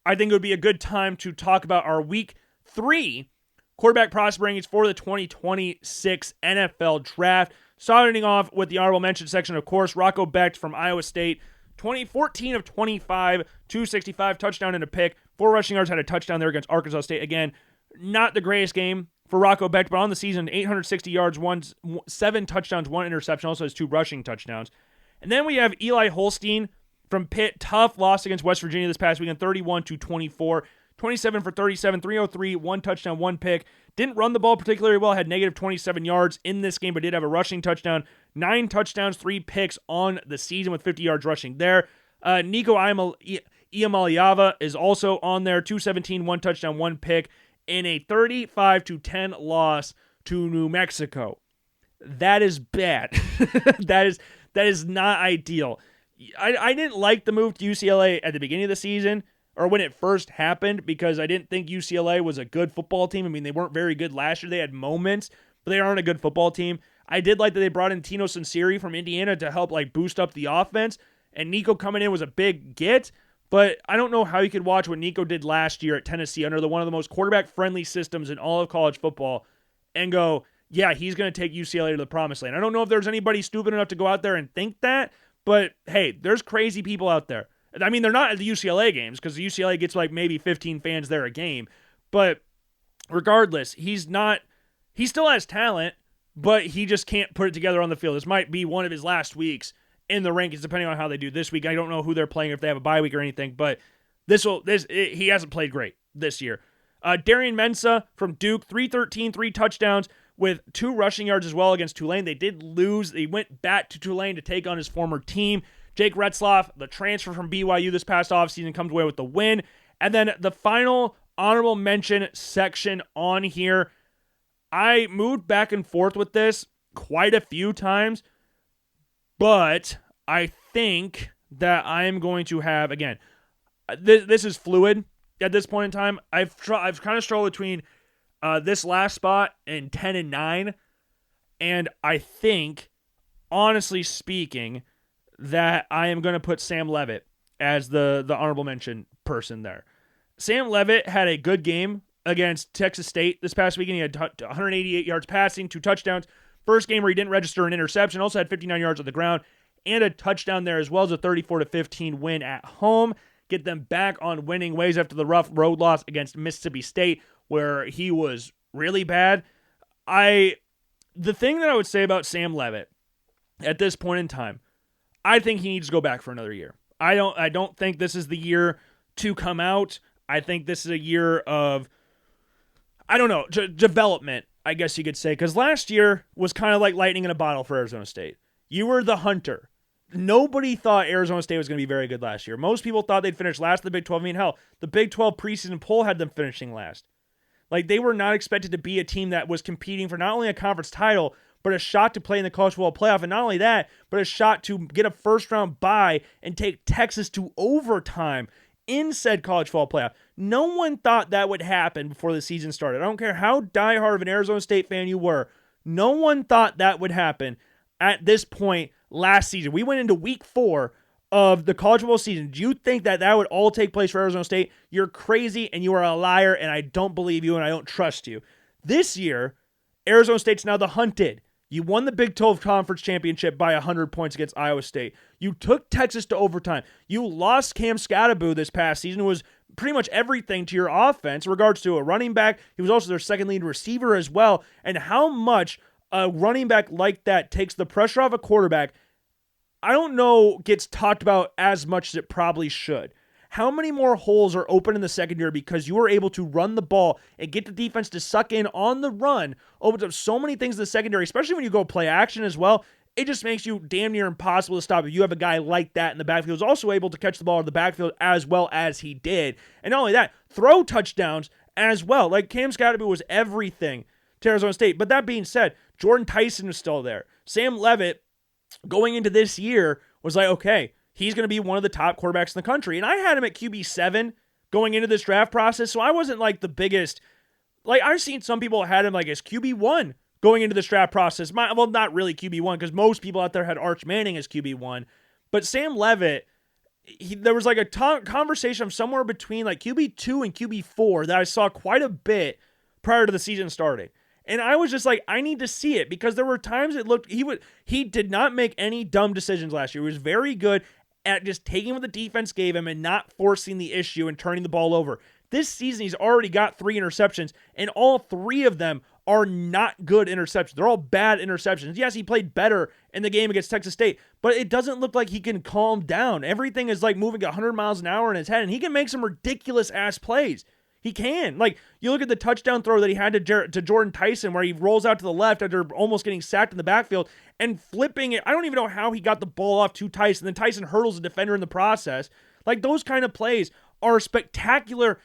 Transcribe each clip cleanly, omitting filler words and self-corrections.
I think it would be a good time to talk about our Week 3 quarterback prospect rankings for the 2026 NFL Draft. Starting off with the honorable mention section, of course, Rocco Becht from Iowa State. 2014 of 25, 265, touchdown and a pick. 4 rushing yards, had a touchdown there against Arkansas State. Again, not the greatest game for Rocco Becht, but on the season, 860 yards, 7 touchdowns, 1 interception. Also has 2 rushing touchdowns. And then we have Eli Holstein from Pitt. Tough loss against West Virginia this past weekend, 31-24. 27 for 37, 303, 1 touchdown, 1 pick. Didn't run the ball particularly well, had negative 27 yards in this game, but did have a rushing touchdown. 9 touchdowns, 3 picks on the season with 50 yards rushing there. Nico Iamaleava is also on there, 217, 1 touchdown, 1 pick, in a 35-10 loss to New Mexico. That is bad. That is not ideal. I didn't like the move to UCLA at the beginning of the season, or when it first happened, because I didn't think UCLA was a good football team. I mean, they weren't very good last year. They had moments, but they aren't a good football team. I did like that they brought in Tino Sinceri from Indiana to help boost up the offense, and Nico coming in was a big get, but I don't know how you could watch what Nico did last year at Tennessee under one of the most quarterback-friendly systems in all of college football and go, yeah, he's going to take UCLA to the promised land. I don't know if there's anybody stupid enough to go out there and think that, but hey, there's crazy people out there. I mean, they're not at the UCLA games because the UCLA gets maybe 15 fans there a game. But regardless, he still has talent, but he just can't put it together on the field. This might be one of his last weeks in the rankings, depending on how they do this week. I don't know who they're playing, if they have a bye week or anything, but he hasn't played great this year. Darian Mensah from Duke, 313, 3 touchdowns with 2 rushing yards as well against Tulane. They did lose. They went back to Tulane to take on his former team. Jake Retzlaff, the transfer from BYU this past offseason, comes away with the win. And then the final honorable mention section on here, I moved back and forth with this quite a few times, but I think that I am going to have, again, this is fluid at this point in time. I've kind of struggled between this last spot and 10 and 9, and I think, honestly speaking, that I am going to put Sam Leavitt as the honorable mention person there. Sam Leavitt had a good game against Texas State this past weekend. He had 188 yards passing, 2 touchdowns. First game where he didn't register an interception. Also had 59 yards on the ground and a touchdown there, as well as a 34-15 win at home. Get them back on winning ways after the rough road loss against Mississippi State, where he was really bad. The thing that I would say about Sam Leavitt at this point in time, I think he needs to go back for another year. I don't think this is the year to come out. I think this is a year of, development, I guess you could say. Because last year was kind of like lightning in a bottle for Arizona State. You were the hunter. Nobody thought Arizona State was going to be very good last year. Most people thought they'd finish last in the Big 12. I mean, hell, the Big 12 preseason poll had them finishing last. They were not expected to be a team that was competing for not only a conference title, but a shot to play in the college football playoff. And not only that, but a shot to get a first-round bye and take Texas to overtime in said college football playoff. No one thought that would happen before the season started. I don't care how diehard of an Arizona State fan you were. No one thought that would happen at this point last season. We went into week 4 of the college football season. Do you think that would all take place for Arizona State? You're crazy and you are a liar, and I don't believe you and I don't trust you. This year, Arizona State's now the hunted. You won the Big 12 Conference Championship by 100 points against Iowa State. You took Texas to overtime. You lost Cam Scatteraboo this past season, who was pretty much everything to your offense in regards to a running back. He was also their second lead receiver as well. And how much a running back like that takes the pressure off a quarterback, I don't know, gets talked about as much as it probably should. How many more holes are open in the secondary because you were able to run the ball and get the defense to suck in on the run? Opens up so many things in the secondary, especially when you go play action as well. It just makes you damn near impossible to stop if you have a guy like that in the backfield who's also able to catch the ball in the backfield as well as he did. And not only that, throw touchdowns as well. Cam Scatteraboo was everything to Arizona State. But that being said, Jordan Tyson was still there. Sam Leavitt, going into this year, was like, okay, he's going to be one of the top quarterbacks in the country. And I had him at QB7 going into this draft process, so I wasn't the biggest. I've seen some people had him as QB1 going into this draft process. Well, not really QB1, because most people out there had Arch Manning as QB1. But Sam Leavitt, there was like a conversation of somewhere between like QB2 and QB4 that I saw quite a bit prior to the season starting. And I was just like, I need to see it, because there were times it looked, he did not make any dumb decisions last year. He was very good at just taking what the defense gave him and not forcing the issue and turning the ball over. This season, he's already got 3 interceptions, and all 3 of them are not good interceptions. They're all bad interceptions. Yes, he played better in the game against Texas State, but it doesn't look like he can calm down. Everything is like moving 100 miles an hour in his head, and he can make some ridiculous-ass plays. He can. Like, you look at the touchdown throw that he had to Jordan Tyson, where he rolls out to the left after almost getting sacked in the backfield and flipping it. I don't even know how he got the ball off to Tyson. Then Tyson hurdles the defender in the process. Like, those kind of plays are spectacular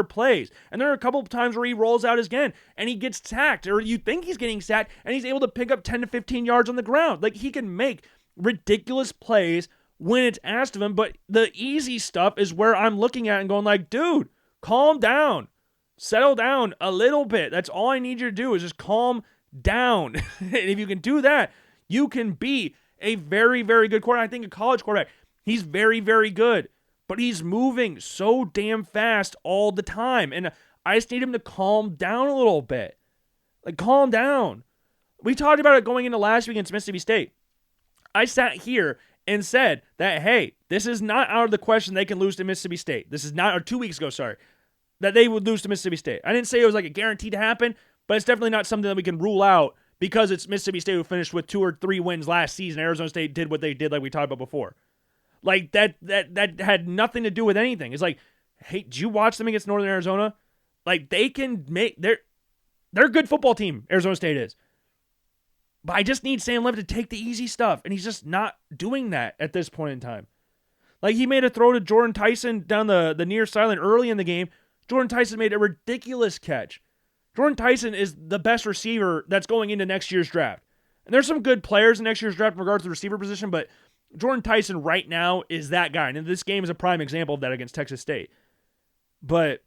plays. And there are a couple of times where he rolls out again and he gets sacked, or you think he's getting sacked, and he's able to pick up 10 to 15 yards on the ground. Like, he can make ridiculous plays when it's asked of him, but the easy stuff is where I'm looking at and going like, dude, calm down. Settle down a little bit. That's all I need you to do, is just calm down. And if you can do that, you can be a very, very good quarterback. I think a college quarterback, he's very, very good, but he's moving so damn fast all the time. And I just need him to calm down a little bit. Like, calm down. We talked about it going into last week against Mississippi State. I sat here and said that, hey, this is not out of the question they can lose to Mississippi State. This is not, or 2 weeks ago, sorry, that they would lose to Mississippi State. I didn't say it was like a guarantee to happen, but it's definitely not something that we can rule out because it's Mississippi State who finished with 2 or 3 wins last season. Arizona State did what they did, like we talked about before. Like, that had nothing to do with anything. It's like, hey, did you watch them against Northern Arizona? Like, they can make, they're a good football team, Arizona State is. But I just need Sam Levitt to take the easy stuff, and he's just not doing that at this point in time. Like, he made a throw to Jordan Tyson down the near sideline early in the game. Jordan Tyson made a ridiculous catch. Jordan Tyson is the best receiver that's going into next year's draft. And there's some good players in next year's draft in regards to the receiver position, but Jordan Tyson right now is that guy. And this game is a prime example of that against Texas State. But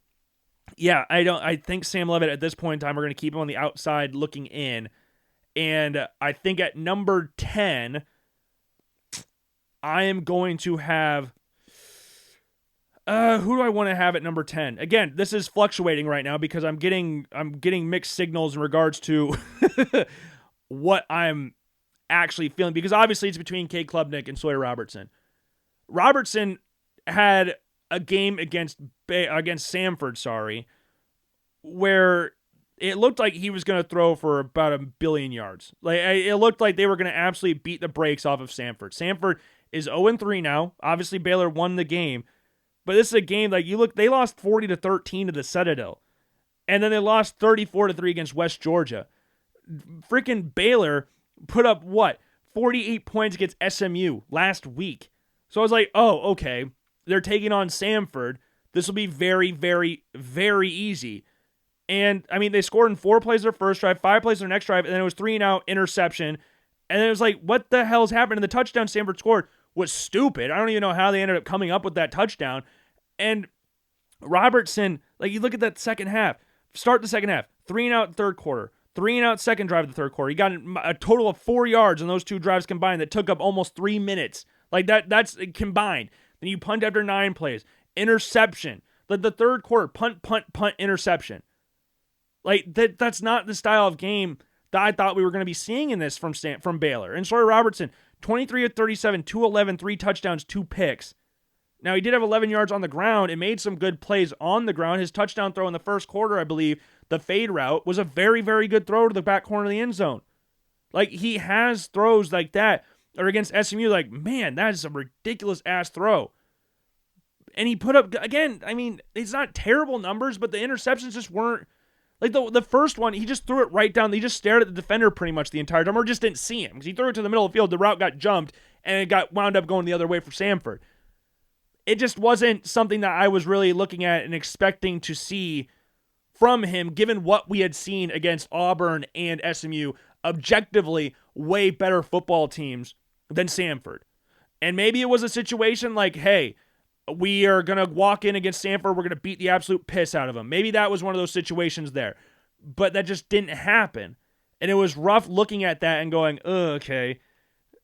yeah, I think Sam Levitt at this point in time, we're going to keep him on the outside looking in. And I think at number 10, I am going to have, who do I want to have at number 10? Again, this is fluctuating right now because I'm getting mixed signals in regards to what I'm actually feeling, because obviously it's between Cade Klubnik and Sawyer Robertson. Robertson had a game against Samford, where it looked like he was going to throw for about 1 billion yards. Like, it looked like they were going to absolutely beat the brakes off of Samford. Samford is 0-3 now. Obviously, Baylor won the game, but this is a game like they lost 40-13 to the Citadel, and then they lost 34-3 against West Georgia. Freaking Baylor put up 48 points against SMU last week. So I was like, oh, okay, they're taking on Samford. This will be very, very, very easy. And, I mean, they scored in 4 plays their first drive, 5 plays their next drive, and then it was 3-and-out, interception. And then it was like, what the hell's happened? And the touchdown Samford scored was stupid. I don't even know how they ended up coming up with that touchdown. And Robertson, like, you look at that second half. Start the second half. 3-and-out third quarter. 3-and-out second drive of the third quarter. He got a total of 4 yards on those 2 drives combined that took up almost 3 minutes. Like, that's combined. Then you punt after 9 plays. Interception. The third quarter, punt, interception. Like, that's not the style of game that I thought we were going to be seeing in this from Baylor. And Sawyer Robertson, 23 of 37, 211, 3 touchdowns, 2 picks. Now, he did have 11 yards on the ground and made some good plays on the ground. His touchdown throw in the first quarter, I believe, the fade route, was a very, very good throw to the back corner of the end zone. Like, he has throws like that, or against SMU, like, man, that is a ridiculous-ass throw. And he put up, again, I mean, it's not terrible numbers, but the interceptions just weren't, like, the first one, he just threw it right down. He just stared at the defender pretty much the entire time, or just didn't see him, because he threw it to the middle of the field, the route got jumped, and it got wound up going the other way for Samford. It just wasn't something that I was really looking at and expecting to see from him, given what we had seen against Auburn and SMU, objectively way better football teams than Samford. And maybe it was a situation like, hey, we are going to walk in against Samford, we're going to beat the absolute piss out of them. Maybe that was one of those situations there. But that just didn't happen. And it was rough looking at that and going, okay,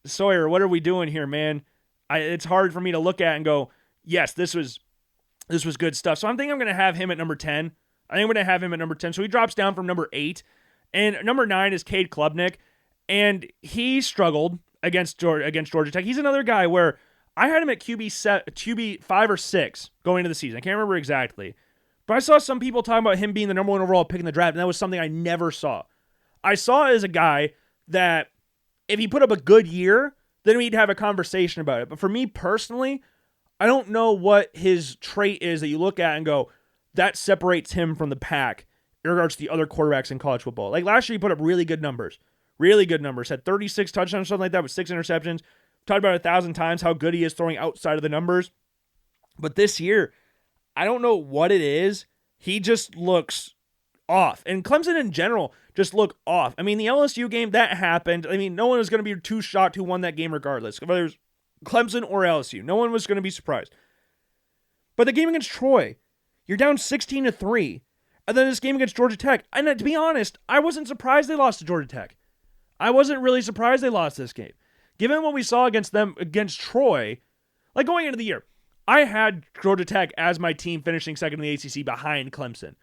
Sawyer, what are we doing here, man? It's hard for me to look at and go, yes, this was good stuff. So I'm thinking I'm going to have him at number 10. I think I'm going to have him at number 10. So he drops down from number 8. And number 9 is Cade Klubnik. And he struggled against Georgia Tech. He's another guy where I had him at QB 5 or 6 going into the season. I can't remember exactly. But I saw some people talking about him being the number 1 overall pick in the draft, and that was something I never saw. I saw it as a guy that if he put up a good year, then we'd have a conversation about it. But for me personally, I don't know what his trait is that you look at and go, that separates him from the pack in regards to the other quarterbacks in college football. Like last year, he put up really good numbers. Had 36 touchdowns, something like that, with 6 interceptions. Talked about 1,000 times how good he is throwing outside of the numbers. But this year, I don't know what it is. He just looks off. And Clemson in general just look off. I mean, the LSU game, that happened. I mean, no one was going to be too shocked who won that game regardless, whether it was Clemson or LSU. No one was going to be surprised. But the game against Troy, you're down 16-3. And then this game against Georgia Tech. And to be honest, I wasn't surprised they lost to Georgia Tech. I wasn't really surprised they lost this game. Given what we saw against Troy, like going into the year, I had Georgia Tech as my team finishing second in the ACC behind Clemson.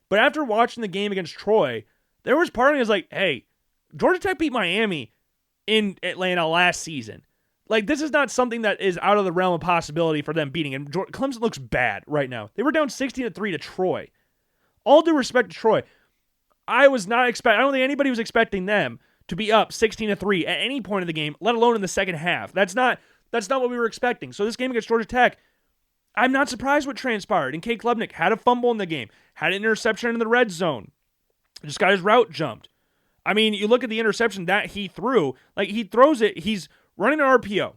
But after watching the game against Troy, there was part of me that was like, hey, Georgia Tech beat Miami in Atlanta last season. Like, this is not something that is out of the realm of possibility for them beating. And Clemson looks bad right now. They were down 16-3 to Troy. All due respect to Troy, I don't think anybody was expecting them to be up 16-3 at any point of the game, let alone in the second half. That's not what we were expecting. So this game against Georgia Tech, I'm not surprised what transpired. And Cade Klubnik had a fumble in the game, had an interception in the red zone, just got his route jumped. I mean, you look at the interception that he threw, like he throws it, he's running an RPO.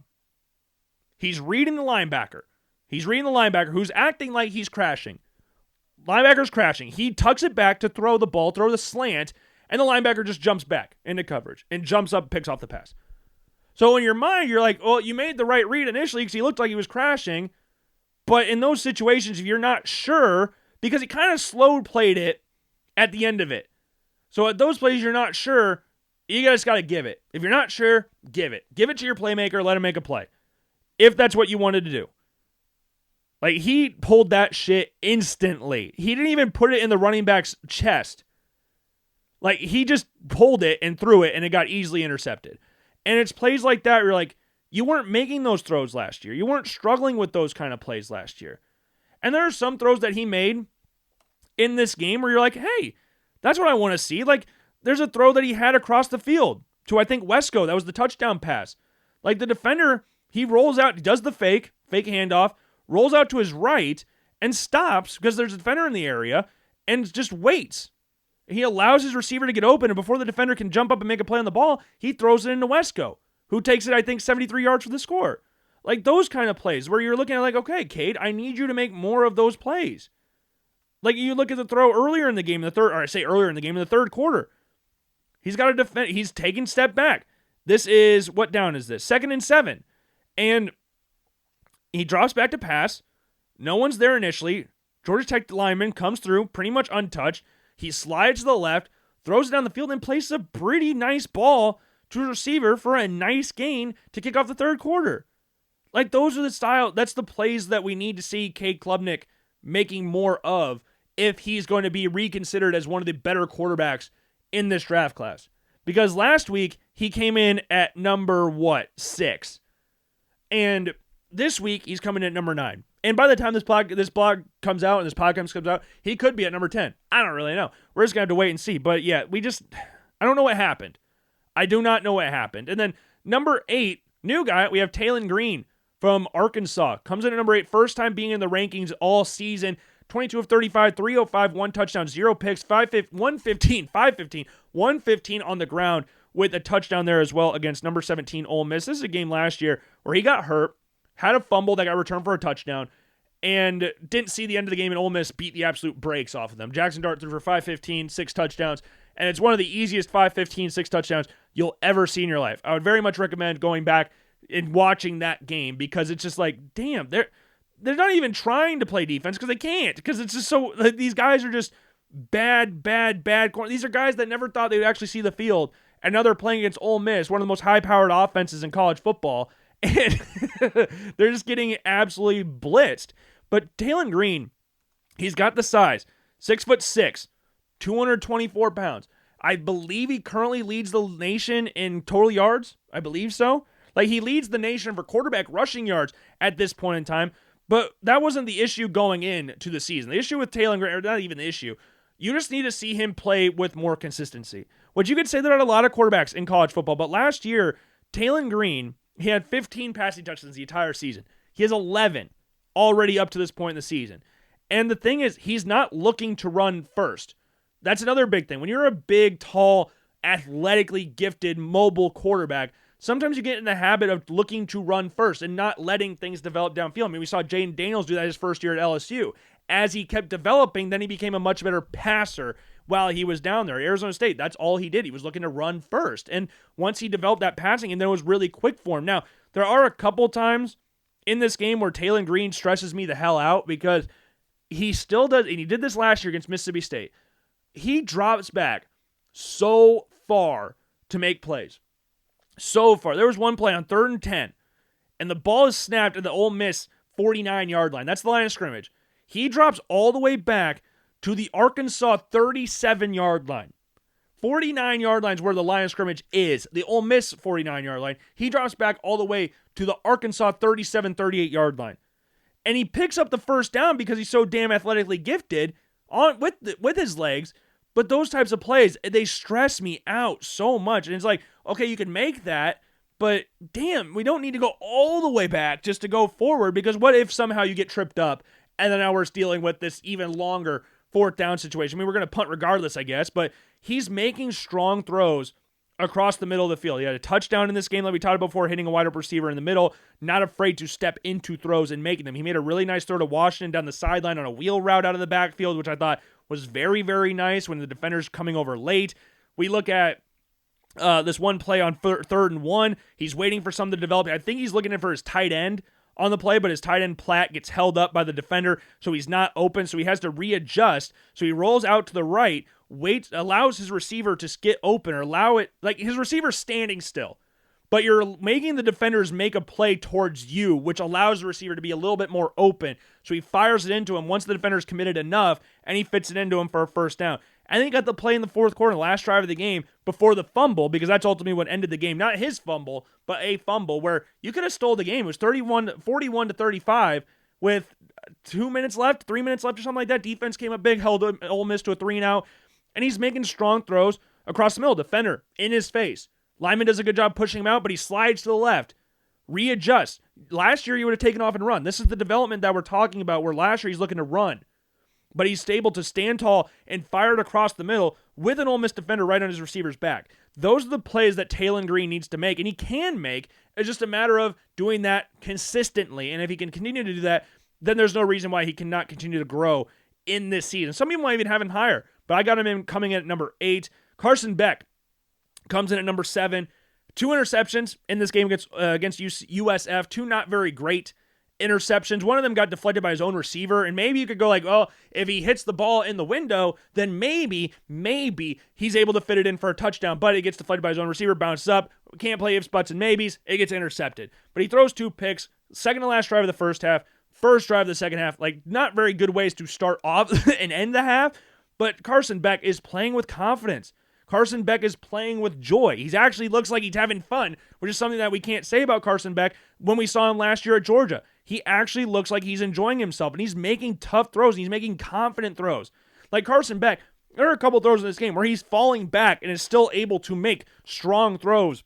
He's reading the linebacker. Who's acting like he's crashing. Linebacker's crashing. He tucks it back to throw the slant, and the linebacker just jumps back into coverage and jumps up, picks off the pass. So in your mind, you're like, well, you made the right read initially because he looked like he was crashing. But in those situations, if you're not sure, because he kind of slow played it at the end of it. So at those plays you're not sure, you just got to give it. If you're not sure, give it. Give it to your playmaker, let him make a play. If that's what you wanted to do. Like, he pulled that shit instantly. He didn't even put it in the running back's chest. Like, he just pulled it and threw it, and it got easily intercepted. And it's plays like that where you're like, you weren't making those throws last year. You weren't struggling with those kind of plays last year. And there are some throws that he made in this game where you're like, hey, that's what I want to see. Like, there's a throw that he had across the field to, I think, Wesco. That was the touchdown pass. Like, the defender, he rolls out, he does the fake handoff, rolls out to his right, and stops because there's a defender in the area and just waits. He allows his receiver to get open, and before the defender can jump up and make a play on the ball, he throws it into Wesco, who takes it, I think, 73 yards for the score. Like, those kind of plays where you're looking at like, okay, Cade, I need you to make more of those plays. Like, you look at the throw earlier in the game, in the third quarter. He's got to defend. He's taking step back. This is, what down is this? 2nd and 7. And he drops back to pass. No one's there initially. Georgia Tech lineman comes through pretty much untouched. He slides to the left, throws it down the field, and places a pretty nice ball to a receiver for a nice gain to kick off the third quarter. Like, those are the style, that's the plays that we need to see Cade Klubnik making more of if he's going to be reconsidered as one of the better quarterbacks in this draft class. Because last week, he came in at number, 6? And this week, he's coming in at number 9. And by the time this blog comes out and this podcast comes out, he could be at number 10. I don't really know. We're just going to have to wait and see. But yeah, I don't know what happened. I do not know what happened. And then number 8, new guy, we have Taylon Green from Arkansas. Comes in at number 8, first time being in the rankings all season. 22 of 35, 305, 1 touchdown, 0 picks, 115 on the ground with a touchdown there as well against number 17 Ole Miss. This is a game last year where he got hurt, had a fumble that got returned for a touchdown, and didn't see the end of the game, and Ole Miss beat the absolute brakes off of them. Jackson Dart threw for 515, 6 touchdowns, and it's one of the easiest 515, 6 touchdowns you'll ever see in your life. I would very much recommend going back and watching that game because it's just like, damn, they're not even trying to play defense because they can't, because it's just so, like, these guys are just bad. These are guys that never thought they would actually see the field, and now they're playing against Ole Miss, one of the most high-powered offenses in college football, And they're just getting absolutely blitzed. But Taylon Green, he's got the size, 6'6", 224 pounds. I believe he currently leads the nation in total yards. I believe so. Like, he leads the nation for quarterback rushing yards at this point in time. But that wasn't the issue going into the season. The issue with Taylon Green, or not even the issue, you just need to see him play with more consistency. Which you could say there are a lot of quarterbacks in college football, but last year, Taylon Green, he had 15 passing touchdowns the entire season. He has 11 already up to this point in the season. And the thing is, he's not looking to run first. That's another big thing. When you're a big, tall, athletically gifted, mobile quarterback, sometimes you get in the habit of looking to run first and not letting things develop downfield. I mean, we saw Jaden Daniels do that his first year at LSU. As he kept developing, then he became a much better passer while he was down there. Arizona State, that's all he did. He was looking to run first. And once he developed that passing, and then it was really quick for him. Now, there are a couple times in this game where Taylon Green stresses me the hell out because he still does, and he did this last year against Mississippi State. He drops back so far to make plays. So far. There was one play on 3rd and 10, and the ball is snapped at the Ole Miss 49-yard line. That's the line of scrimmage. He drops all the way back to the Arkansas 37-yard line. 49-yard line is where the line of scrimmage is. The Ole Miss 49-yard line. He drops back all the way to the Arkansas 37, 38-yard line. And he picks up the first down because he's so damn athletically gifted with his legs. But those types of plays, they stress me out so much. And it's like, okay, you can make that, but damn, we don't need to go all the way back just to go forward, because what if somehow you get tripped up and then now we're dealing with this even longer 4th down situation? I mean, we're going to punt regardless, I guess, but he's making strong throws across the middle of the field. He had a touchdown in this game like we talked about before, hitting a wide open receiver in the middle, not afraid to step into throws and making them. He made a really nice throw to Washington down the sideline on a wheel route out of the backfield, which I thought was very, very nice when the defender's coming over late. We look at this one play on 3rd and 1. He's waiting for something to develop. I think he's looking for his tight end on the play, but his tight end Platt gets held up by the defender, so he's not open, so he has to readjust. So he rolls out to the right, waits, allows his receiver to get open, or allow it, like his receiver's standing still, but you're making the defenders make a play towards you, which allows the receiver to be a little bit more open. So he fires it into him once the defender's committed enough, and he fits it into him for a first down. And then he got the play in the 4th quarter, the last drive of the game, before the fumble, because that's ultimately what ended the game. Not his fumble, but a fumble where you could have stole the game. It was 41 to 35 with 2 minutes left, 3 minutes left or something like that. Defense came up big, held Ole Miss to a 3-and-out, and he's making strong throws across the middle. Defender in his face. Lyman does a good job pushing him out, but he slides to the left. Readjusts. Last year, he would have taken off and run. This is the development that we're talking about, where last year he's looking to run. But he's able to stand tall and fire it across the middle with an Ole Miss defender right on his receiver's back. Those are the plays that Taylon Green needs to make, and he can make. It's just a matter of doing that consistently. And if he can continue to do that, then there's no reason why he cannot continue to grow in this season. Some people might even have him higher, but I got him in coming in at number 8. Carson Beck comes in at number 7. 2 interceptions in this game against USF. 2 not very great interceptions. One of them got deflected by his own receiver, and maybe you could go like, oh, if he hits the ball in the window, then maybe he's able to fit it in for a touchdown, but it gets deflected by his own receiver, bounces up, can't play ifs, buts, and maybes, it gets intercepted. But he throws 2 picks, second to last drive of the first half, first drive of the second half, like not very good ways to start off and end the half, but Carson Beck is playing with confidence. Carson Beck is playing with joy. He actually looks like he's having fun, which is something that we can't say about Carson Beck when we saw him last year at Georgia. He actually looks like he's enjoying himself, and he's making tough throws, and he's making confident throws. Like Carson Beck, there are a couple throws in this game where he's falling back and is still able to make strong throws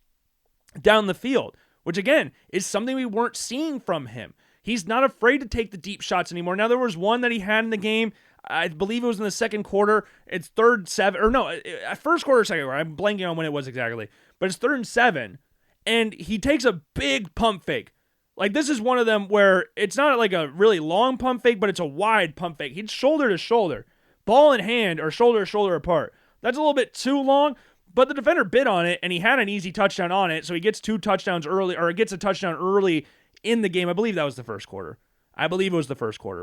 down the field, which again is something we weren't seeing from him. He's not afraid to take the deep shots anymore. Now, there was one that he had in the game. I believe it was in the second quarter. It's 3rd and 7, or no, first quarter, second quarter. I'm blanking on when it was exactly, but it's 3rd and 7, and he takes a big pump fake. Like, this is one of them where it's not like a really long pump fake, but it's a wide pump fake. He's shoulder to shoulder, ball in hand, or shoulder to shoulder apart. That's a little bit too long, but the defender bid on it, and he had an easy touchdown on it, so he gets 2 touchdowns early, or gets a touchdown early in the game. I believe that was the first quarter.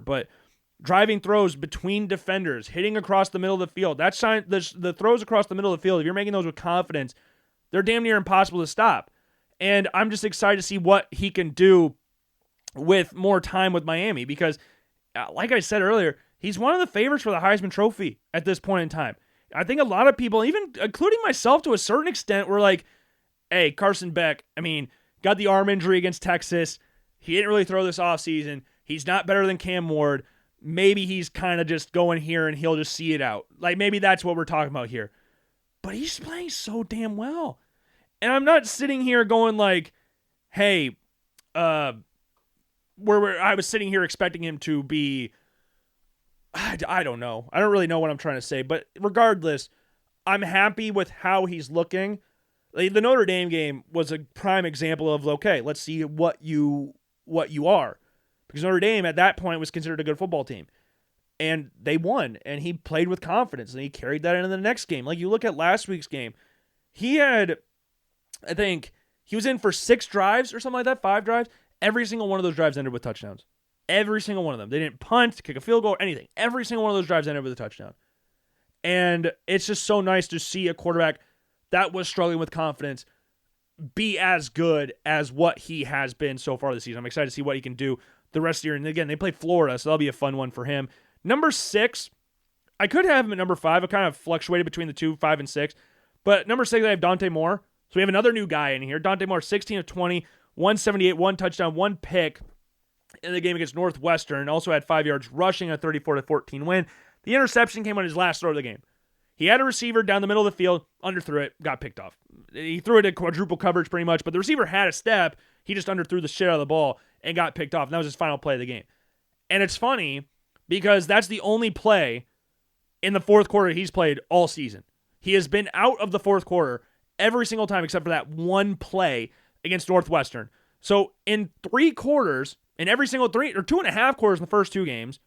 But driving throws between defenders, hitting across the middle of the field. The throws across the middle of the field, if you're making those with confidence, they're damn near impossible to stop. And I'm just excited to see what he can do with more time with Miami because, like I said earlier, he's one of the favorites for the Heisman Trophy at this point in time. I think a lot of people, even including myself to a certain extent, were like, hey, Carson Beck, got the arm injury against Texas. He didn't really throw this offseason. He's not better than Cam Ward. Maybe he's kind of just going here and he'll just see it out. Like, maybe that's what we're talking about here. But he's playing so damn well. And I'm not sitting here going like, hey, I was sitting here expecting him to be, I don't know. I don't really know what I'm trying to say. But regardless, I'm happy with how he's looking. Like, the Notre Dame game was a prime example of, okay, let's see what you are. Because Notre Dame at that point was considered a good football team. And they won. And he played with confidence. And he carried that into the next game. Like, you look at last week's game. He had, I think, he was in for 6 drives or something like that, 5 drives. Every single one of those drives ended with touchdowns. Every single one of them. They didn't punt, kick a field goal, anything. Every single one of those drives ended with a touchdown. And it's just so nice to see a quarterback that was struggling with confidence be as good as what he has been so far this season. I'm excited to see what he can do the rest of the year. And again, they play Florida, so that'll be a fun one for him. Number 6, I could have him at number 5. I kind of fluctuated between the 2, 5, and 6. But number 6, I have Dante Moore. So we have another new guy in here. Dante Moore, 16 of 20, 178, 1 touchdown, 1 pick in the game against Northwestern. Also had 5 yards rushing, a 34-14 win. The interception came on his last throw of the game. He had a receiver down the middle of the field, underthrew it, got picked off. He threw it in quadruple coverage pretty much, but the receiver had a step. He just underthrew the shit out of the ball and got picked off. And that was his final play of the game. And it's funny because that's the only play in the fourth quarter he's played all season. He has been out of the fourth quarter every single time except for that one play against Northwestern. So in 3 quarters, in every single 3 or 2.5 quarters in the first 2 games,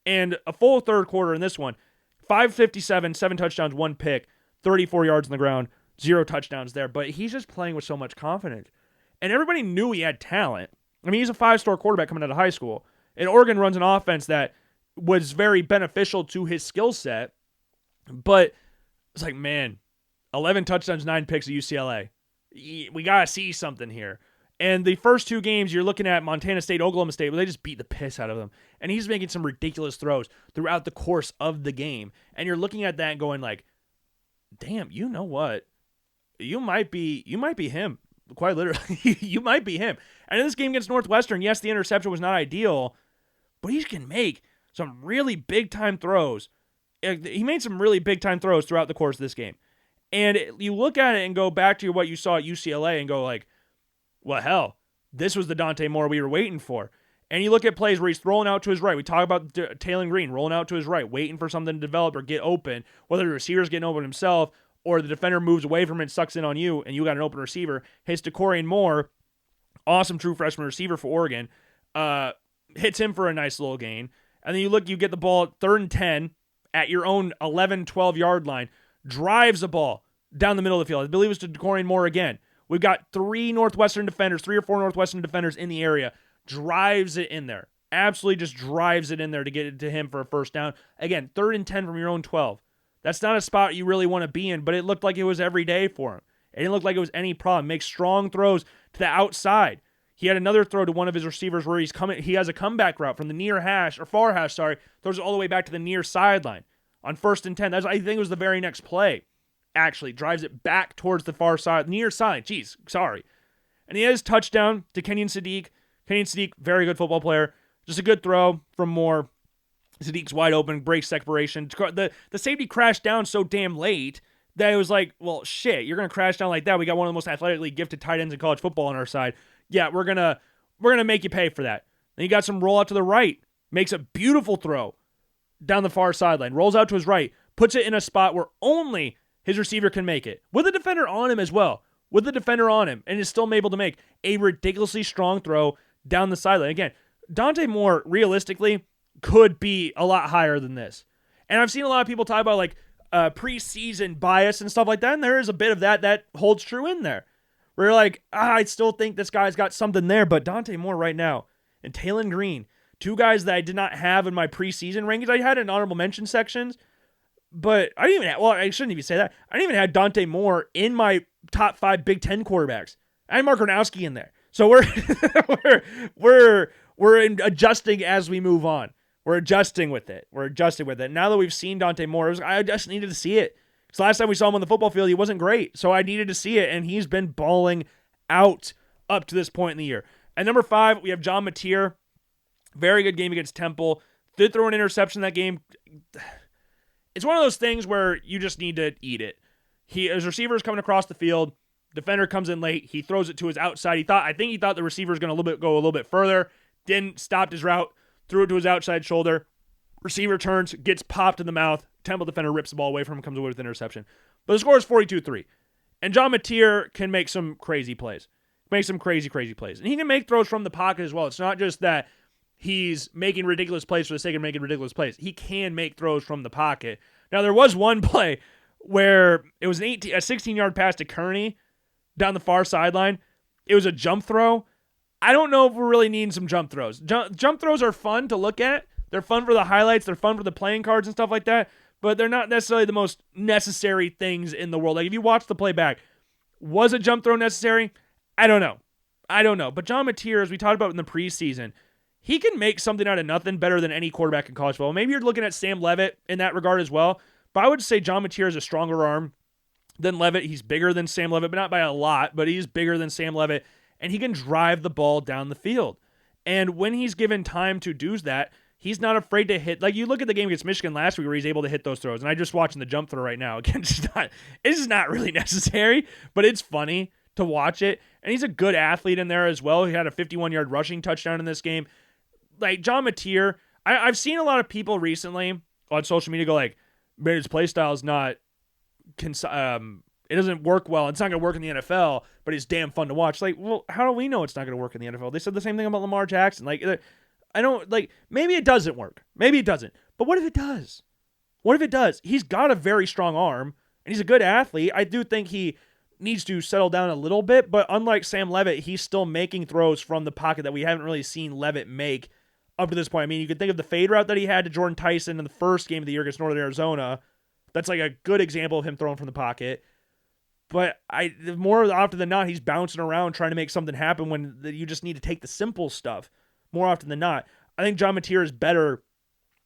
and a full third quarter in this one, 557, 7 touchdowns, 1 pick, 34 yards on the ground, 0 touchdowns there. But he's just playing with so much confidence. And everybody knew he had talent. He's a 5-star quarterback coming out of high school. And Oregon runs an offense that was very beneficial to his skill set. But it's like, man, 11 touchdowns, 9 picks at UCLA. We got to see something here. And the first 2 games, you're looking at Montana State, Oklahoma State, where they just beat the piss out of them. And he's making some ridiculous throws throughout the course of the game. And you're looking at that and going like, damn, you know what? You might be him. Quite literally. You might be him. And in this game against Northwestern, yes, the interception was not ideal, but he can make some really big-time throws. He made some really big-time throws throughout the course of this game. And you look at it and go back to what you saw at UCLA and go like, well, hell, this was the Dante Moore we were waiting for. And you look at plays where he's rolling out to his right. We talk about Taylon Green rolling out to his right, waiting for something to develop or get open, whether the receiver's getting open himself or the defender moves away from it, sucks in on you, and you got an open receiver. Hits to Corian Moore, awesome true freshman receiver for Oregon, hits him for a nice little gain. And then you get the ball at 3rd and 10 at your own 11, 12-yard line, drives the ball down the middle of the field. I believe it was to Corian Moore again. We've got 3 or 4 Northwestern defenders in the area. Drives it in there. Absolutely just drives it in there to get it to him for a first down. Again, 3rd and 10 from your own 12. That's not a spot you really want to be in, but it looked like it was every day for him. It didn't look like it was any problem. Makes strong throws to the outside. He had another throw to one of his receivers where he has a comeback route from the near hash, or far hash, throws it all the way back to the near sideline on 1st and 10. I think it was the very next play. Actually, drives it back towards the far side, near side. And he has his touchdown to Kenyon Sadiq. Kenyon Sadiq, very good football player. Just a good throw from Moore. Sadiq's wide open, breaks separation. The safety crashed down so damn late that it was like, well, shit, you're going to crash down like that. We got one of the most athletically gifted tight ends in college football on our side. Yeah, we're gonna make you pay for that. Then you got some roll out to the right. Makes a beautiful throw down the far sideline. Rolls out to his right. Puts it in a spot where only his receiver can make it. With a defender on him as well. And is still able to make a ridiculously strong throw down the sideline. Again, Dante Moore, realistically, could be a lot higher than this. And I've seen a lot of people talk about like preseason bias and stuff like that, and there is a bit of that holds true in there. Where you're like, I still think this guy's got something there, but Dante Moore right now and Taylon Green, 2 guys that I did not have in my preseason rankings. I had in honorable mention sections, but I shouldn't even say that. I didn't even have Dante Moore in my top 5 Big Ten quarterbacks. and Mark Gronowski in there. So we're adjusting as we move on. We're adjusting with it. Now that we've seen Dante Moore, I just needed to see it. Because last time we saw him on the football field, he wasn't great. So I needed to see it, and he's been balling out up to this point in the year. At number 5, we have John Mateer. Very good game against Temple. Did throw an interception that game. It's one of those things where you just need to eat it. His receiver is coming across the field. Defender comes in late. He throws it to his outside. I think he thought the receiver was going to go a little bit further. Didn't, stopped his route, threw it to his outside shoulder. Receiver turns, gets popped in the mouth. Temple defender rips the ball away from him, comes away with an interception. But the score is 42-3. And John Mateer can make some crazy plays. Crazy plays. And he can make throws from the pocket as well. It's not just that he's making ridiculous plays for the sake of making ridiculous plays. He can make throws from the pocket. Now, there was one play where it was a 16-yard pass to Kearney down the far sideline. It was a jump throw. I don't know if we're really needing some jump throws. Jump throws are fun to look at. They're fun for the highlights. They're fun for the playing cards and stuff like that. But they're not necessarily the most necessary things in the world. Like, if you watch the play back, was a jump throw necessary? I don't know. But John Mateer, as we talked about in the preseason, he can make something out of nothing better than any quarterback in college football. Maybe you're looking at Sam Leavitt in that regard as well. But I would say John Mateer has a stronger arm than Leavitt. He's bigger than Sam Leavitt, but not by a lot. But he's bigger than Sam Leavitt. And he can drive the ball down the field. And when he's given time to do that, he's not afraid to hit. Like, you look at the game against Michigan last week where he's able to hit those throws. And I'm just watching the jump throw right now. Again, it's not really necessary, but it's funny to watch it. And he's a good athlete in there as well. He had a 51-yard rushing touchdown in this game. Like, John Mateer, I've seen a lot of people recently on social media go like, man, his play style is not, it doesn't work well. It's not going to work in the NFL, but it's damn fun to watch. Like, well, how do we know it's not going to work in the NFL? They said the same thing about Lamar Jackson. Like, I don't, like, maybe it doesn't work. Maybe it doesn't. But what if it does? He's got a very strong arm, and he's a good athlete. I do think he needs to settle down a little bit, but unlike Sam Leavitt, he's still making throws from the pocket that we haven't really seen Leavitt make up to this point. I mean, you could think of the fade route that he had to Jordan Tyson in the first game of the year against Northern Arizona. That's like a good example of him throwing from the pocket. But more often than not, he's bouncing around trying to make something happen when you just need to take the simple stuff more often than not. I think John Mateer is better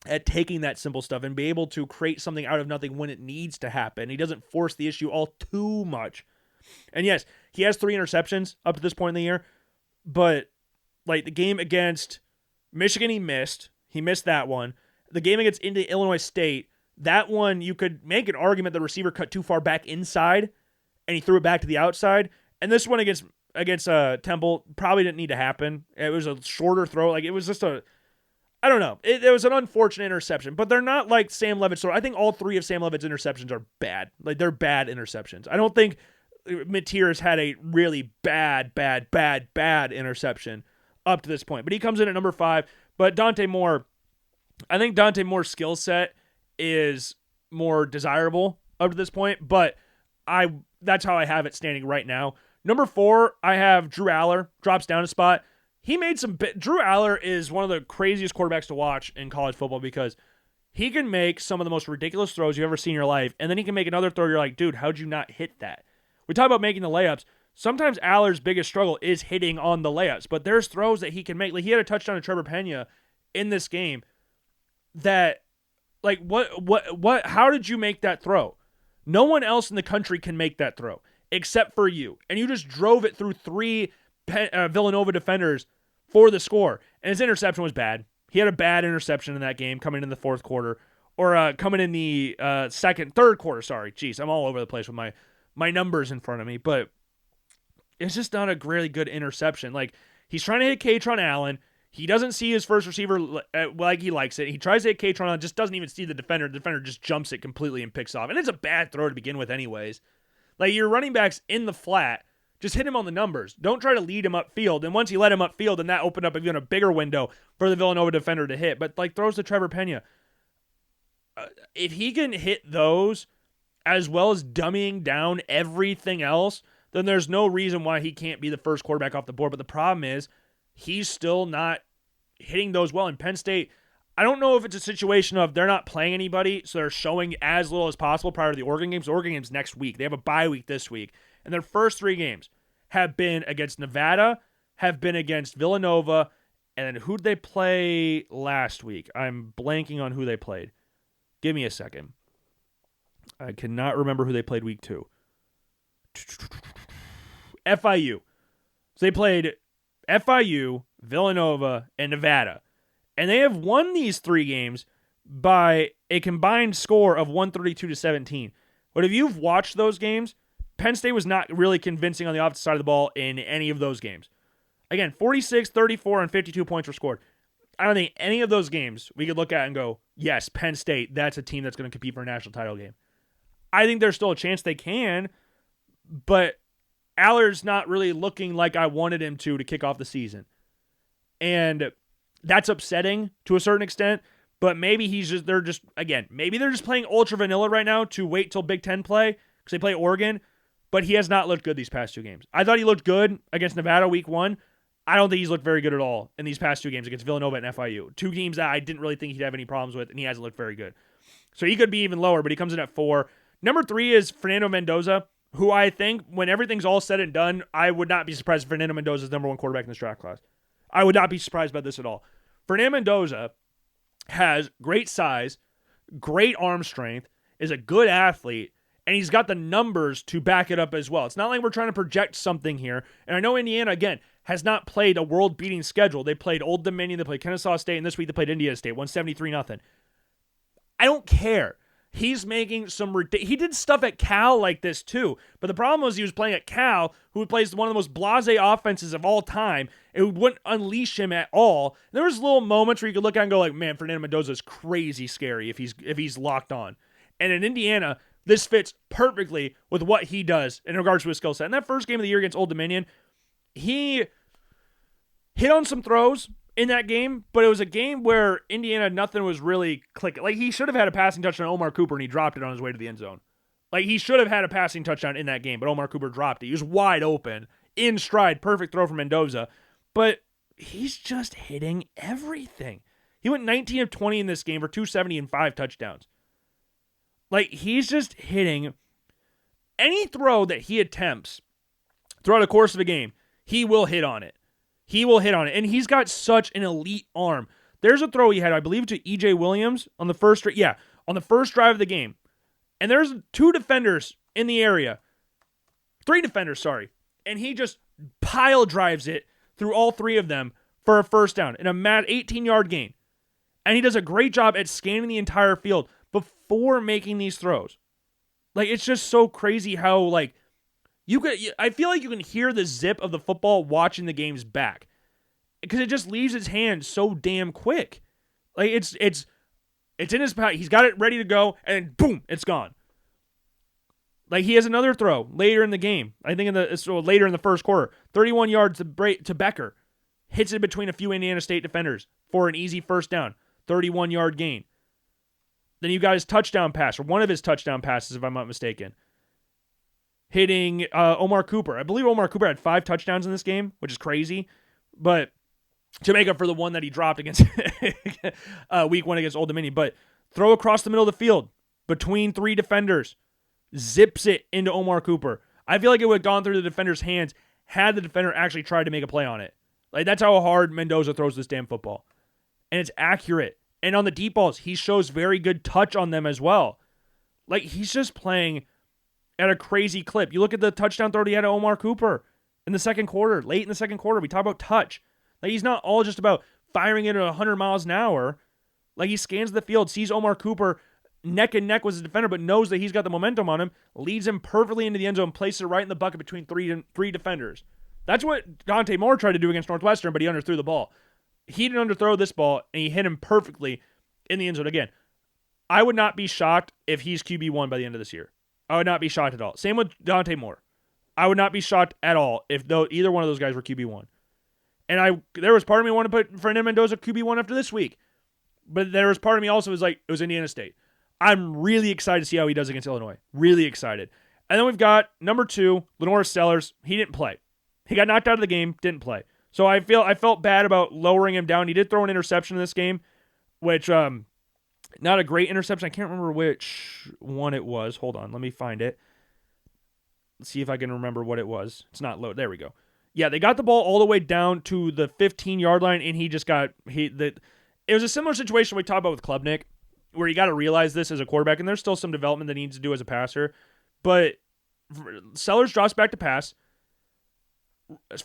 at taking that simple stuff and be able to create something out of nothing when it needs to happen. He doesn't force the issue all too much. And yes, he has 3 interceptions up to this point in the year, but like the game against Michigan, he missed that one. The game against Illinois State, that one you could make an argument the receiver cut too far back inside and he threw it back to the outside. And this one against Temple probably didn't need to happen. It was a shorter throw. Like, it was just I don't know. It was an unfortunate interception, but they're not like Sam Leavitt's. So I think all 3 of Sam Leavitt's interceptions are bad. Like, they're bad interceptions. I don't think Mateer's had a really bad interception up to this point. But he comes in at number 5. But Dante Moore, I think Dante Moore's skill set is more desirable up to this point, but that's how I have it standing right now. Number 4, I have Drew Aller, drops down a spot. He made Drew Aller is one of the craziest quarterbacks to watch in college football because he can make some of the most ridiculous throws you've ever seen in your life, and then he can make another throw you're like, dude, how'd you not hit that? We talk about making the layups. Sometimes Aller's biggest struggle is hitting on the layups, but there's throws that he can make. Like, he had a touchdown to Trevor Pena in this game that, like, how did you make that throw? No one else in the country can make that throw except for you. And you just drove it through 3 Villanova defenders for the score. And his interception was bad. He had a bad interception in that game coming in the fourth quarter, or coming in the third quarter. Sorry. Jeez, I'm all over the place with my numbers in front of me, but it's just not a really good interception. Like, he's trying to hit Katron Allen. He doesn't see his first receiver like he likes it. He tries to hit Katron Allen, just doesn't even see the defender. The defender just jumps it completely and picks off. And it's a bad throw to begin with anyways. Like, your running back's in the flat. Just hit him on the numbers. Don't try to lead him upfield. And once you let him upfield, then that opened up even a bigger window for the Villanova defender to hit. But, like, throws to Trevor Pena. If he can hit those as well as dummying down everything else, then there's no reason why he can't be the first quarterback off the board. But the problem is he's still not hitting those well. In Penn State, I don't know if it's a situation of they're not playing anybody, so they're showing as little as possible prior to the Oregon games. The Oregon game's next week. They have a bye week this week. And their first 3 games have been against Nevada, have been against Villanova, and then who'd they play last week? I'm blanking on who they played. Give me a second. I cannot remember who they played week 2. FIU. So they played FIU, Villanova, and Nevada. And they have won these 3 games by a combined score of 132-17. But if you've watched those games, Penn State was not really convincing on the offensive side of the ball in any of those games. Again, 46, 34, and 52 points were scored. I don't think any of those games we could look at and go, yes, Penn State, that's a team that's going to compete for a national title game. I think there's still a chance they can, but Allard's not really looking like I wanted him to kick off the season. And that's upsetting to a certain extent, but maybe they're just playing ultra vanilla right now to wait till Big Ten play because they play Oregon, but he has not looked good these past 2 games. I thought he looked good against Nevada week 1. I don't think he's looked very good at all in these past 2 games against Villanova and FIU. 2 teams that I didn't really think he'd have any problems with, and he hasn't looked very good. So he could be even lower, but he comes in at 4. Number 3 is Fernando Mendoza, who I think, when everything's all said and done, I would not be surprised if Fernando Mendoza is number 1 quarterback in this draft class. I would not be surprised by this at all. Fernando Mendoza has great size, great arm strength, is a good athlete, and he's got the numbers to back it up as well. It's not like we're trying to project something here. And I know Indiana, again, has not played a world-beating schedule. They played Old Dominion, they played Kennesaw State, and this week they played Indiana State, 173-0. I don't care. He's making he did stuff at Cal like this too, but the problem was he was playing at Cal, who plays one of the most blasé offenses of all time. It wouldn't unleash him at all. And there was little moments where you could look at and go like, man, Fernando Mendoza is crazy scary if he's locked on. And in Indiana, this fits perfectly with what he does in regards to his skill set. In that first game of the year against Old Dominion, he hit on some throws in that game, but it was a game where Indiana, nothing was really clicking. Like, he should have had a passing touchdown on Omar Cooper, and he dropped it on his way to the end zone. Like, he should have had a passing touchdown in that game, but Omar Cooper dropped it. He was wide open, in stride, perfect throw from Mendoza. But he's just hitting everything. He went 19 of 20 in this game for 270 and 5 touchdowns. Like, he's just hitting any throw that he attempts throughout the course of a game, he will hit on it. He will hit on it. And he's got such an elite arm. There's a throw he had, I believe, to E.J. Williams on the first drive of the game. And there's 2 defenders in the area. 3 defenders, sorry. And he just pile drives it through all 3 of them for a first down in a mad 18-yard gain. And he does a great job at scanning the entire field before making these throws. Like, it's just so crazy how, like, I feel like you can hear the zip of the football watching the games back because it just leaves his hand so damn quick. Like, it's in his pack. He's got it ready to go, and boom, it's gone. Like, he has another throw later in the game. I think later in the first quarter, 31 yards to Becker, hits it between a few Indiana State defenders for an easy first down, 31-yard gain. Then you got his touchdown pass, or one of his touchdown passes, if I'm not mistaken, hitting Omar Cooper. I believe Omar Cooper had 5 touchdowns in this game, which is crazy. But to make up for the one that he dropped against week 1 against Old Dominion. But throw across the middle of the field between 3 defenders. Zips it into Omar Cooper. I feel like it would have gone through the defender's hands had the defender actually tried to make a play on it. Like, that's how hard Mendoza throws this damn football. And it's accurate. And on the deep balls, he shows very good touch on them as well. Like, he's just playing at a crazy clip. You look at the touchdown throw he had to Omar Cooper in the second quarter, late in the second quarter. We talk about touch. Like, he's not all just about firing it at 100 miles an hour. Like, he scans the field, sees Omar Cooper neck and neck with his defender, but knows that he's got the momentum on him, leads him perfectly into the end zone, places it right in the bucket between three defenders. That's what Dante Moore tried to do against Northwestern, but he underthrew the ball. He didn't underthrow this ball, and he hit him perfectly in the end zone. Again, I would not be shocked if he's QB1 by the end of this year. I would not be shocked at all. Same with Dante Moore. I would not be shocked at all if either one of those guys were QB1. And there was part of me wanted to put Fernando Mendoza QB1 after this week. But there was part of me also was like, it was Indiana State. I'm really excited to see how he does against Illinois. Really excited. And then we've got number 2, Lenore Sellers. He didn't play. He got knocked out of the game, didn't play. So I felt bad about lowering him down. He did throw an interception in this game, which not a great interception. I can't remember which one it was. Hold on, let me find it. Let's see if I can remember what it was. It's not low. There we go. Yeah, they got the ball all the way down to the 15-yard line, and he just got it was a similar situation we talked about with Klubnik, where you got to realize this as a quarterback, and there's still some development that he needs to do as a passer. But Sellers drops back to pass.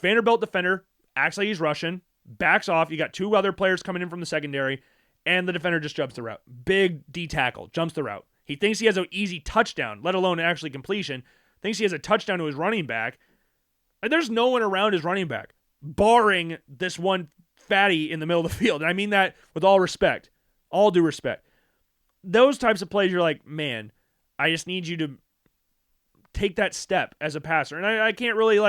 Vanderbilt defender acts like he's rushing, backs off. You got two other players coming in from the secondary, and the defender just jumps the route. Big D tackle, jumps the route. He thinks he has an easy touchdown, let alone actually completion. Thinks he has a touchdown to his running back. And there's no one around his running back, barring this one fatty in the middle of the field. And I mean that with all respect, all due respect. Those types of plays, you're like, man, I just need you to take that step as a passer. And I can't really,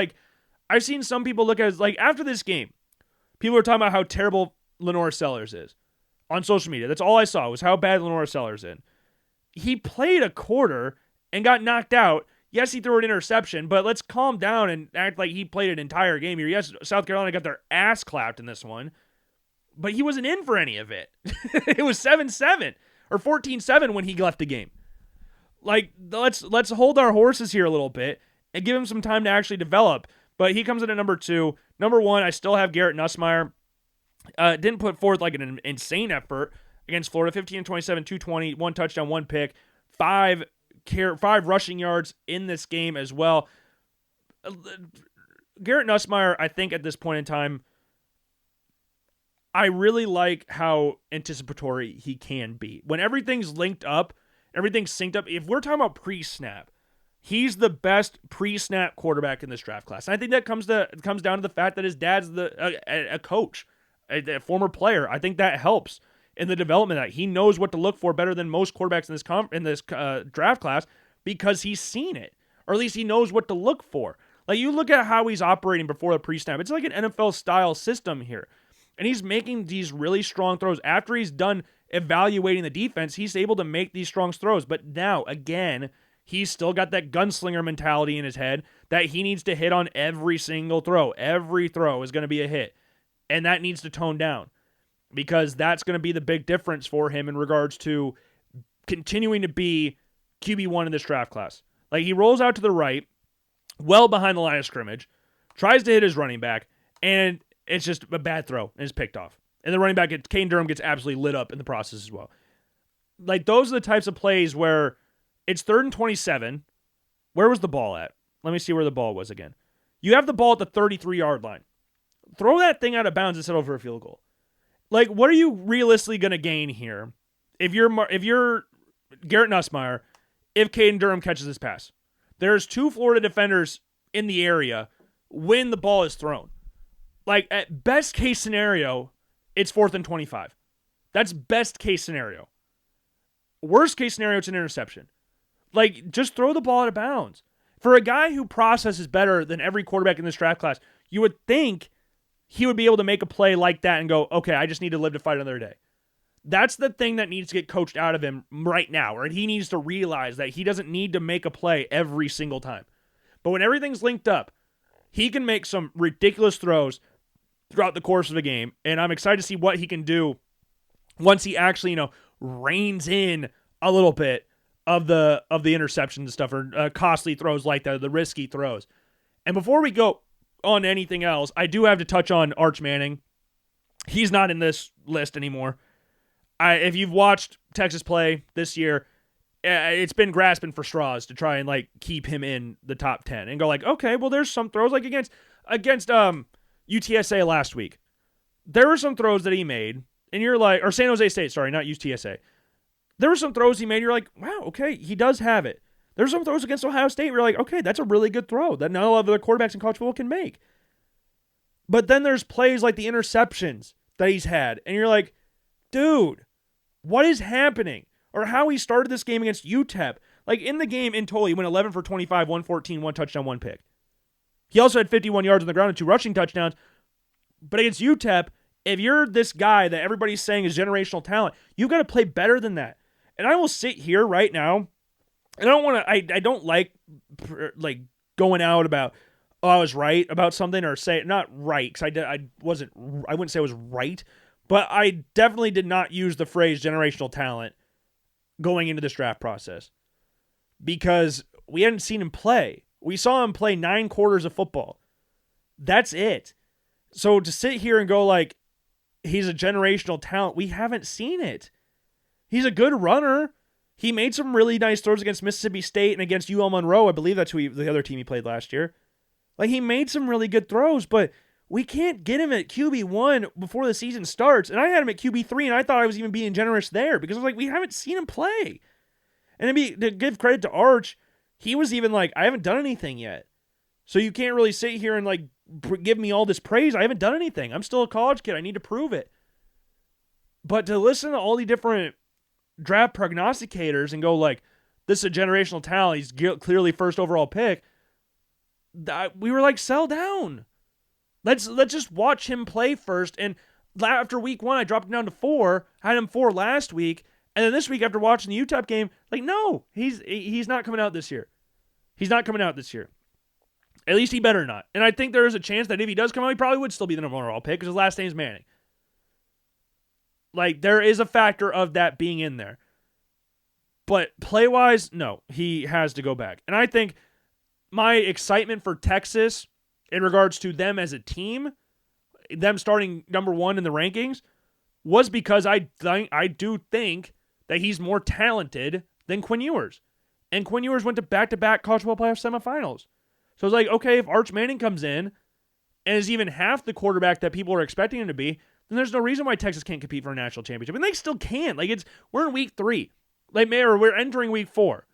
I've seen some people look at it, after this game, people are talking about how terrible Lenore Sellers is on social media. That's all I saw was how bad Lenore Sellers is. He played a quarter and got knocked out. Yes, he threw an interception, but let's calm down and act like he played an entire game here. Yes, South Carolina got their ass clapped in this one, but he wasn't in for any of it. It was 7-7 or 14-7 when he left the game. Let's hold our horses here a little bit and give him some time to actually develop. But he comes in at number 2. Number 1, I still have Garrett Nussmeier. Didn't put forth an insane effort against Florida. 15-27, 220, 1 touchdown, 1 pick, 5 rushing yards in this game as well. Garrett Nussmeier, I think at this point in time, I really like how anticipatory he can be. When everything's linked up, everything's synced up, if we're talking about pre-snap, he's the best pre-snap quarterback in this draft class. And I think that comes down to the fact that his dad's a coach, a former player. I think that helps in the development of that. He knows what to look for better than most quarterbacks in this draft class because he's seen it, or at least he knows what to look for. You look at how he's operating before the pre-snap. It's like an NFL-style system here. And he's making these really strong throws. After he's done evaluating the defense, he's able to make these strong throws. But now, again, he's still got that gunslinger mentality in his head that he needs to hit on every single throw. Every throw is going to be a hit. And that needs to tone down because that's going to be the big difference for him in regards to continuing to be QB1 in this draft class. He rolls out to the right, well behind the line of scrimmage, tries to hit his running back, and it's just a bad throw, and it's picked off. And the running back, Kane Durham, gets absolutely lit up in the process as well. Those are the types of plays where it's 3rd and 27. Where was the ball at? Let me see where the ball was again. You have the ball at the 33-yard line. Throw that thing out of bounds and settle for a field goal. What are you realistically going to gain here if you're Garrett Nussmeier, if Caden Durham catches this pass? There's 2 Florida defenders in the area when the ball is thrown. At best case scenario, it's 4th and 25. That's best case scenario. Worst case scenario, it's an interception. Just throw the ball out of bounds. For a guy who processes better than every quarterback in this draft class, you would think he would be able to make a play like that and go, okay, I just need to live to fight another day. That's the thing that needs to get coached out of him right now, or he needs to realize that he doesn't need to make a play every single time. But when everything's linked up, he can make some ridiculous throws throughout the course of the game, and I'm excited to see what he can do once he actually, reins in a little bit of the interceptions and stuff, or costly throws like that, or the risky throws. And before we go on to anything else, I do have to touch on Arch Manning. He's not in this list anymore. If you've watched Texas play this year, it's been grasping for straws to try and keep him in the top 10 and go okay, well, there's some throws against UTSA last week. There were some throws that he made, and you're or San Jose State, sorry, not UTSA. There were some throws he made, you're wow, okay, he does have it. There's some throws against Ohio State where you're okay, that's a really good throw that not a lot of other quarterbacks in college football can make. But then there's plays like the interceptions that he's had, and you're dude, what is happening? Or how he started this game against UTEP. In the game in total, he went 11 for 25, 114, 1 touchdown, 1 pick. He also had 51 yards on the ground and 2 rushing touchdowns. But against UTEP, if you're this guy that everybody's saying is generational talent, you've got to play better than that. And I will sit here right now, and I don't like going out about, oh, I was right about something, or say, not right, because I wouldn't say I was right, but I definitely did not use the phrase generational talent going into this draft process because we hadn't seen him play. We saw him play 9 quarters of football. That's it. So to sit here and go like, he's a generational talent, we haven't seen it. He's a good runner. He made some really nice throws against Mississippi State and against UL Monroe. I believe that's the other team he played last year. Like, he made some really good throws, but we can't get him at QB1 before the season starts. And I had him at QB3, and I thought I was even being generous there because I was like, we haven't seen him play. And to give credit to Arch, he was even like, I haven't done anything yet. So you can't really sit here and like give me all this praise. I haven't done anything. I'm still a college kid. I need to prove it. But to listen to all the different draft prognosticators and go like, this is a generational talent, he's clearly first overall pick, we were like, sell down. Let's just watch him play first. And after week 1, I dropped him down to 4. I had him 4 last week. And then this week, after watching the UTEP game, like, no, he's not coming out this year. He's not coming out this year. At least he better not. And I think there is a chance that if he does come out, he probably would still be the number 1 overall pick because his last name's Manning. Like, there is a factor of that being in there. But play-wise, no, he has to go back. And I think my excitement for Texas in regards to them as a team, them starting number 1 in the rankings, was because I do think that he's more talented than Quinn Ewers. And Quinn Ewers went to back-to-back college football playoff semifinals. So it's like, okay, if Arch Manning comes in and is even half the quarterback that people are expecting him to be, then there's no reason why Texas can't compete for a national championship. And they still can. Like, we're in week 3. Like, or we're entering week 4.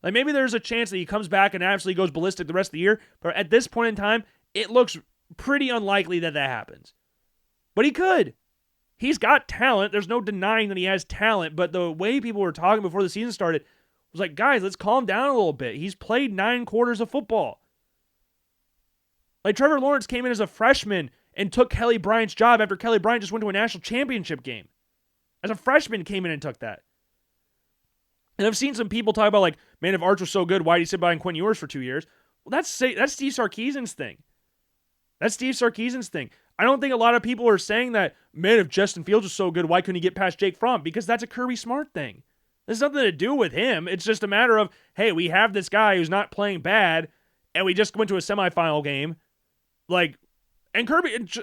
Like, maybe there's a chance that he comes back and absolutely goes ballistic the rest of the year. But at this point in time, it looks pretty unlikely that happens. But he could. He's got talent. There's no denying that he has talent. But the way people were talking before the season started was like, guys, let's calm down a little bit. He's played 9 quarters of football. Like, Trevor Lawrence came in as a freshman and took Kelly Bryant's job after Kelly Bryant just went to a national championship game. As a freshman, came in and took that. And I've seen some people talk about, like, man, if Arch was so good, why did he sit behind Quinn Ewers for 2 years? Well, that's Steve Sarkisian's thing. That's Steve Sarkisian's thing. I don't think a lot of people are saying that, man, if Justin Fields was so good, why couldn't he get past Jake Fromm? Because that's a Kirby Smart thing. There's nothing to do with him. It's just a matter of, hey, we have this guy who's not playing bad, and we just went to a semifinal game. Like, and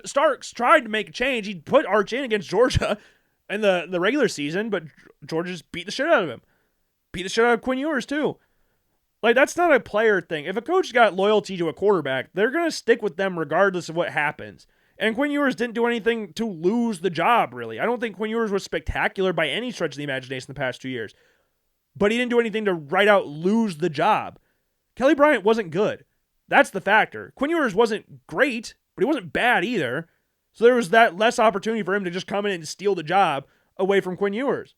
Starks tried to make a change. He put Arch in against Georgia in the regular season, but Georgia just beat the shit out of him. Beat the shit out of Quinn Ewers, too. Like, that's not a player thing. If a coach got loyalty to a quarterback, they're going to stick with them regardless of what happens. And Quinn Ewers didn't do anything to lose the job, really. I don't think Quinn Ewers was spectacular by any stretch of the imagination the past 2 years. But he didn't do anything to right out lose the job. Kelly Bryant wasn't good. That's the factor. Quinn Ewers wasn't great, but he wasn't bad either. So there was that less opportunity for him to just come in and steal the job away from Quinn Ewers.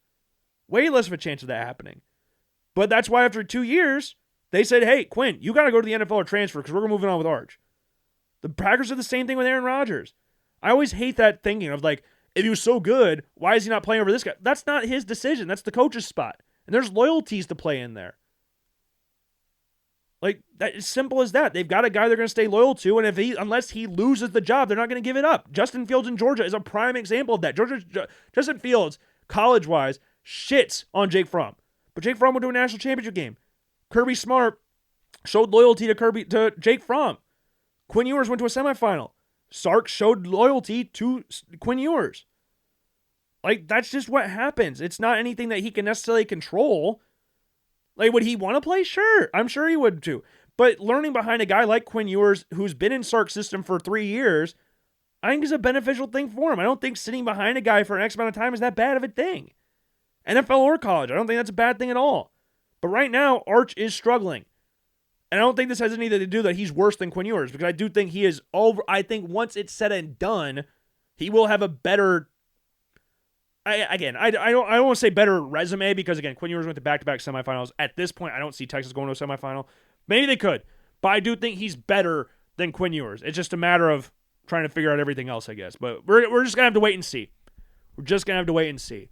Way less of a chance of that happening. But that's why after 2 years, they said, hey, Quinn, you got to go to the NFL or transfer because we're moving on with Arch. The Packers did the same thing with Aaron Rodgers. I always hate that thinking of like, if he was so good, why is he not playing over this guy? That's not his decision. That's the coach's spot. And there's loyalties to play in there. Like, that is simple as that. They've got a guy they're going to stay loyal to, and unless he loses the job, they're not going to give it up. Justin Fields in Georgia is a prime example of that. Justin Fields, college-wise, shits on Jake Fromm. But Jake Fromm went to a national championship game. Kirby Smart showed loyalty to Jake Fromm. Quinn Ewers went to a semifinal. Sark showed loyalty to Quinn Ewers. Like, that's just what happens. It's not anything that he can necessarily control. Like, would he want to play? Sure. I'm sure he would too. But learning behind a guy like Quinn Ewers, who's been in Sark's system for 3 years, I think is a beneficial thing for him. I don't think sitting behind a guy for an X amount of time is that bad of a thing. NFL or college, I don't think that's a bad thing at all. But right now, Arch is struggling. And I don't think this has anything to do that he's worse than Quinn Ewers, because I do think he is over. I think once it's said and done, he will have a better. I don't want to say better resume, because again, Quinn Ewers went to back-to-back semifinals. At this point, I don't see Texas going to a semifinal. Maybe they could, but I do think he's better than Quinn Ewers. It's just a matter of trying to figure out everything else, I guess. But we're just gonna have to wait and see. We're just gonna have to wait and see.